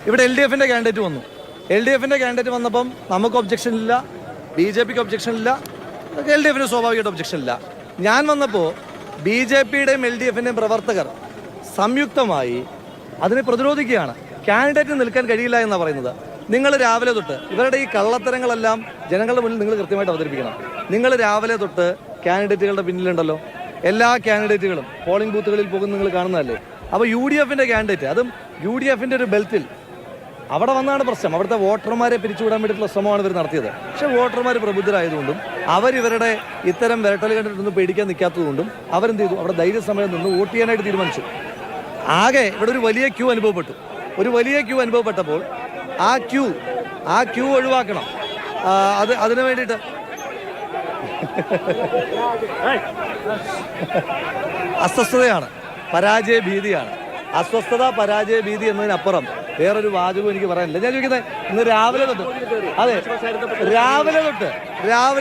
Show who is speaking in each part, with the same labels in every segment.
Speaker 1: ഇവിടെ L D എഫിൻ്റെ candidate വന്നു. എൽ ഡി എഫിൻ്റെ കാൻഡിഡേറ്റ് വന്നപ്പം നമുക്ക് ഒബ്ജക്ഷൻ ഇല്ല, ബി ജെ പിക്ക് ഒബ്ജക്ഷൻ ഇല്ല, എൽ ഡി എഫിന് സ്വാഭാവികമായിട്ട് ഒബ്ജക്ഷൻ ഇല്ല. ഞാൻ വന്നപ്പോൾ ബി ജെ പിയുടെയും എൽ ഡി എഫിൻ്റെയും പ്രവർത്തകർ സംയുക്തമായി അതിനെ പ്രതിരോധിക്കുകയാണ്. കാൻഡിഡേറ്റ് നിൽക്കാൻ കഴിയില്ല എന്നാണ് പറയുന്നത്. നിങ്ങൾ രാവിലെ തൊട്ട് ഇവരുടെ ഈ കള്ളത്തരങ്ങളെല്ലാം ജനങ്ങളുടെ മുന്നിൽ നിങ്ങൾ കൃത്യമായിട്ട് അവതരിപ്പിക്കണം. നിങ്ങൾ രാവിലെ തൊട്ട് കാൻഡിഡേറ്റുകളുടെ പിന്നിലുണ്ടല്ലോ, എല്ലാ കാൻഡിഡേറ്റുകളും പോളിംഗ് ബൂത്തുകളിൽ പോകുന്ന നിങ്ങൾ കാണുന്നതല്ലേ. അപ്പോൾ യു ഡി എഫിൻ്റെ കാൻഡിഡേറ്റ്, അതും യു ഡി എഫിൻ്റെ ഒരു ബെൽറ്റിൽ അവിടെ വന്നാണ് പ്രശ്നം. അവിടുത്തെ വോട്ടർമാരെ പിരിച്ചുവിടാൻ വേണ്ടിയിട്ടുള്ള ശ്രമമാണ് ഇവർ നടത്തിയത്. പക്ഷേ വോട്ടർമാർ പ്രബുദ്ധരായതുകൊണ്ടും അവരിവരുടെ ഇത്തരം വിരട്ടൽ കണ്ടിട്ടൊന്നും പേടിക്കാൻ നിൽക്കാത്തതുകൊണ്ടും അവരെന്ത് ചെയ്തു, അവിടെ ധൈര്യസമയം നിന്ന് വോട്ട് ചെയ്യാനായിട്ട് തീരുമാനിച്ചു. ആകെ ഇവിടെ ഒരു വലിയ ക്യൂ അനുഭവപ്പെട്ടു. ഒരു വലിയ ക്യൂ അനുഭവപ്പെട്ടപ്പോൾ ആ ക്യൂ ഒഴിവാക്കണം. അതിനു വേണ്ടിയിട്ട് അസ്വസ്ഥതയാണ്, പരാജയ ഭീതിയാണ്. അസ്വസ്ഥത, പരാജയ ഭീതി എന്നതിനപ്പുറം വേറൊരു വാചകം എനിക്ക് പറയാനില്ല. ഞാൻ ചോദിക്കുന്നത്, ഇന്ന് രാവിലെ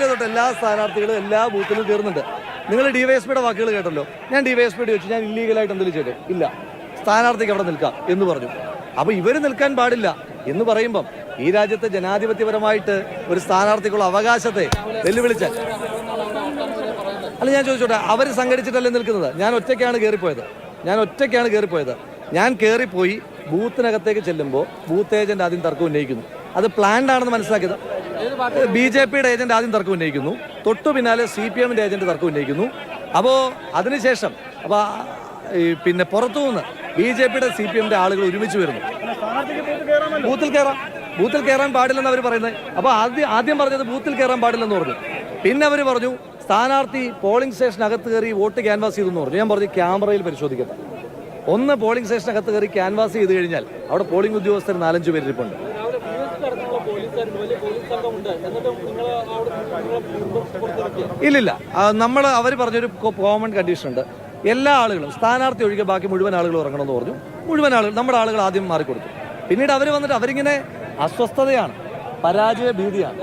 Speaker 1: തൊട്ട് എല്ലാ സ്ഥാനാർത്ഥികളും എല്ലാ ബൂത്തിലും കയറുന്നുണ്ട്. നിങ്ങൾ ഡിവൈഎസ്പിയുടെ വാക്കുകൾ കേട്ടല്ലോ. ഞാൻ ഡിവൈഎസ്പിയോട് ചോദിച്ചു, ഞാൻ ഇല്ലീഗലായിട്ട് എന്തെങ്കിലും ചെയ്തു? ഇല്ല, സ്ഥാനാർത്ഥിക്ക് അവിടെ നിൽക്കാം എന്ന് പറഞ്ഞു. അപ്പോൾ ഇവർ നിൽക്കാൻ പാടില്ല എന്ന് പറയുമ്പം ഈ രാജ്യത്തെ ജനാധിപത്യപരമായിട്ട് ഒരു സ്ഥാനാർത്ഥിക്കുള്ള അവകാശത്തെ വെല്ലുവിളിച്ചാൽ, അല്ല ഞാൻ ചോദിച്ചോട്ടെ, അവർ സംഘടിച്ചിട്ടല്ലേ നിൽക്കുന്നത്? ഞാൻ ഒറ്റയ്ക്കാണ് കയറിപ്പോയത്. ഞാൻ കയറിപ്പോയി ബൂത്തിനകത്തേക്ക് ചെല്ലുമ്പോൾ ബൂത്ത് ഏജന്റ് ആദ്യം തർക്കം ഉന്നയിക്കുന്നു. അത് പ്ലാൻഡ് ആണെന്ന് മനസ്സിലാക്കിയത്. ബി ജെ പിയുടെ ഏജന്റ് ആദ്യം തർക്കം ഉന്നയിക്കുന്നു, തൊട്ടു പിന്നാലെ CPM ഏജന്റ് തർക്കം ഉന്നയിക്കുന്നു. അപ്പോൾ അതിനുശേഷം പിന്നെ പുറത്തുനിന്ന് BJPയുടെ CPM ആളുകൾ ഒരുമിച്ച് വരുന്നു. ബൂത്തിൽ കയറാൻ പാടില്ലെന്ന് അവർ പറയുന്നത്. അപ്പോൾ ആദ്യം പറഞ്ഞത് ബൂത്തിൽ കയറാൻ പാടില്ലെന്ന് പറഞ്ഞു. പിന്നെ അവർ പറഞ്ഞു സ്ഥാനാർത്ഥി പോളിംഗ് സ്റ്റേഷനകത്ത് കയറി വോട്ട് ക്യാൻവാസ് ചെയ്തെന്ന് പറഞ്ഞു. ഞാൻ പറഞ്ഞു ക്യാമറയിൽ പരിശോധിക്കട്ടെ. ഒന്ന് പോളിംഗ് സ്റ്റേഷനകത്ത് കയറി ക്യാൻവാസ് ചെയ്ത് കഴിഞ്ഞാൽ അവിടെ പോളിംഗ് ഉദ്യോഗസ്ഥർ 4-5 പേരിപ്പുണ്ട്. ഇല്ലില്ല, അവർ പറഞ്ഞൊരു കോമൺ കണ്ടീഷൻ ഉണ്ട്. എല്ലാ ആളുകളും, സ്ഥാനാർത്ഥി ഒഴികെ ബാക്കി മുഴുവൻ ആളുകളും ഇറങ്ങണമെന്ന് പറഞ്ഞു. മുഴുവൻ ആളുകൾ, നമ്മുടെ ആളുകൾ ആദ്യം മാറിക്കൊടുത്തു. പിന്നീട് അവർ വന്നിട്ട് അവരിങ്ങനെ അസ്വസ്ഥതയാണ്, പരാജയ ഭീതിയാണ്.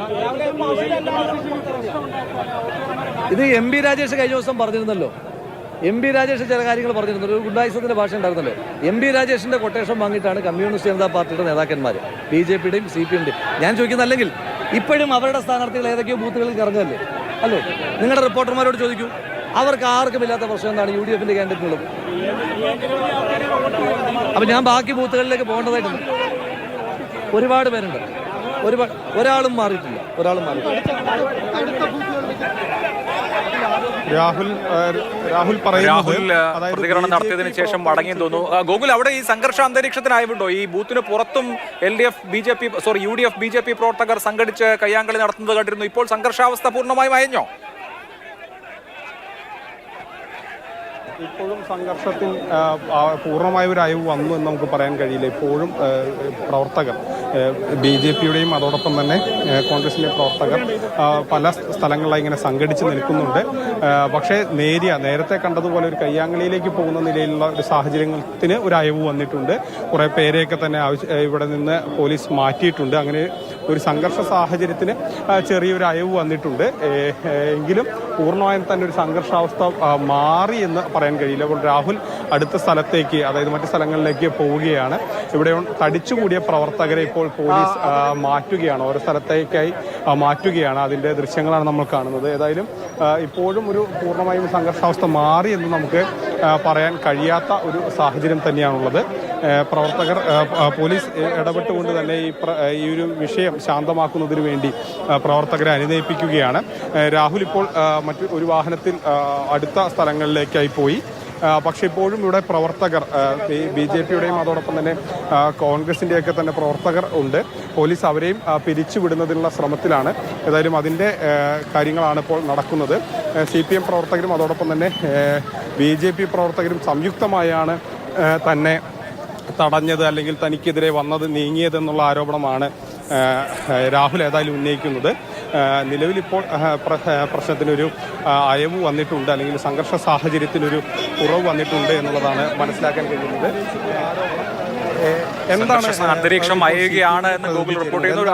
Speaker 1: ഇത് MP രാജേഷ് കഴിഞ്ഞ ദിവസം പറഞ്ഞിരുന്നല്ലോ. MP രാജേഷ് ചില കാര്യങ്ങൾ പറഞ്ഞിരുന്നു. ഒരു ഗുണ്ടായിസത്തിന്റെ ഭാഷ ഉണ്ടായിരുന്നല്ലോ. MP രാജേഷിന്റെ കൊട്ടേഷൻ വാങ്ങിയിട്ടാണ് കമ്മ്യൂണിസ്റ്റ് ജനതാ പാർട്ടിയുടെ നേതാക്കന്മാർ, BJPയുടെയും CPMന്റെയും. ഞാൻ ചോദിക്കുന്ന, അല്ലെങ്കിൽ ഇപ്പോഴും അവരുടെ സ്ഥാനാർത്ഥികൾ ഏതൊക്കെയോ ബൂത്തുകളിൽ ഇറങ്ങുകയല്ലേ? അല്ലോ, നിങ്ങളുടെ റിപ്പോർട്ടർമാരോട് ചോദിക്കൂ. അവർക്ക് ആർക്കും ഇല്ലാത്ത പ്രശ്നം എന്താണ് UDFന്റെ കാൻഡിഡേറ്റുകളും? അപ്പം ഞാൻ ബാക്കി ബൂത്തുകളിലേക്ക് പോകേണ്ടതായിട്ടുണ്ട്. ഒരുപാട് പേരുണ്ട്. ഒരാളും മാറിയിട്ടില്ല.
Speaker 2: രാഹുൽ പ്രതികരണം നടത്തിയതിനു ശേഷം മടങ്ങിയെന്ന് തോന്നുന്നു. ഗോകുൽ, അവിടെ ഈ സംഘർഷ അന്തരീക്ഷത്തിനായുണ്ടോ? ഈ ബൂത്തിന് പുറത്തും UDF BJP പ്രവർത്തകർ സംഘടിച്ച് കയ്യാങ്കളി നടത്തുന്നത് കണ്ടിരുന്നു. ഇപ്പോൾ സംഘർഷാവസ്ഥ പൂർണ്ണമായും അയഞ്ഞോ?
Speaker 3: ഇപ്പോഴും സംഘർഷത്തിൽ പൂർണ്ണമായ ഒരു അയവ് വന്നു എന്ന് നമുക്ക് പറയാൻ കഴിയില്ല. ഇപ്പോഴും പ്രവർത്തകർ, BJPയുടെയും അതോടൊപ്പം തന്നെ കോൺഗ്രസിൻ്റെ പ്രവർത്തകർ പല സ്ഥലങ്ങളിലായി ഇങ്ങനെ സംഘടിച്ച് നിൽക്കുന്നുണ്ട്. പക്ഷേ നേരത്തെ കണ്ടതുപോലെ ഒരു കയ്യാങ്കളിയിലേക്ക് പോകുന്ന നിലയിലുള്ള ഒരു സാഹചര്യത്തിന് ഒരു അയവ് വന്നിട്ടുണ്ട്. കുറേ പേരെയൊക്കെ തന്നെ ഇവിടെ നിന്ന് പോലീസ് മാറ്റിയിട്ടുണ്ട്. അങ്ങനെ ഒരു സംഘർഷ സാഹചര്യത്തിന് ചെറിയൊരു അയവ് വന്നിട്ടുണ്ട്. എങ്കിലും പൂർണ്ണമായും തന്നെ ഒരു സംഘർഷാവസ്ഥ മാറി എന്ന് പറയാൻ കഴിയില്ല. അപ്പോൾ രാഹുൽ അടുത്ത സ്ഥലത്തേക്ക്, അതായത് മറ്റു സ്ഥലങ്ങളിലേക്ക് പോവുകയാണ്. ഇവിടെ തടിച്ചുകൂടിയ പ്രവർത്തകരെ ഇപ്പോൾ പോലീസ് മാറ്റുകയാണ്, ഓരോ സ്ഥലത്തേക്കായി മാറ്റുകയാണ്. അതിൻ്റെ ദൃശ്യങ്ങളാണ് നമ്മൾ കാണുന്നത്. ഏതായാലും ഇപ്പോഴും ഒരു പൂർണ്ണമായും സംഘർഷാവസ്ഥ മാറി എന്ന് നമുക്ക് പറയാൻ കഴിയാത്ത ഒരു സാഹചര്യം തന്നെയാണുള്ളത്. പ്രവർത്തകർ, പോലീസ് ഇടപെട്ടുകൊണ്ട് തന്നെ ഈ ഒരു വിഷയം ശാന്തമാക്കുന്നതിന് വേണ്ടി പ്രവർത്തകരെ അനുനയിപ്പിക്കുകയാണ്. രാഹുൽ ഇപ്പോൾ മറ്റു ഒരു വാഹനത്തിൽ അടുത്ത സ്ഥലങ്ങളിലേക്കായി പോയി. പക്ഷേ ഇപ്പോഴും ഇവിടെ പ്രവർത്തകർ, BJPയുടെയും അതോടൊപ്പം തന്നെ കോൺഗ്രസിൻ്റെയൊക്കെ തന്നെ പ്രവർത്തകർ ഉണ്ട്. പോലീസ് അവരെയും പിരിച്ചുവിടുന്നതിനുള്ള ശ്രമത്തിലാണ്. ഏതായാലും അതിൻ്റെ കാര്യങ്ങളാണ് ഇപ്പോൾ നടക്കുന്നത്. CPM പ്രവർത്തകരും അതോടൊപ്പം തന്നെ BJP പ്രവർത്തകരും സംയുക്തമായാണ് തന്നെ തടഞ്ഞത്, അല്ലെങ്കിൽ തനിക്കെതിരെ നീങ്ങിയതെന്നുള്ള ആരോപണമാണ് രാഹുൽ ഏതായാലും ഉന്നയിക്കുന്നത്. നിലവിലിപ്പോൾ പ്രശ്നത്തിനൊരു അയവ് വന്നിട്ടുണ്ട്, അല്ലെങ്കിൽ സംഘർഷ സാഹചര്യത്തിനൊരു കുറവ് വന്നിട്ടുണ്ട് എന്നുള്ളതാണ് മനസ്സിലാക്കാൻ കഴിയുന്നത്.
Speaker 2: എന്താണ് അന്തരീക്ഷം അയയുകയാണ് എന്ന് ഗൂഗിൾ റിപ്പോർട്ട് ചെയ്യുന്നു.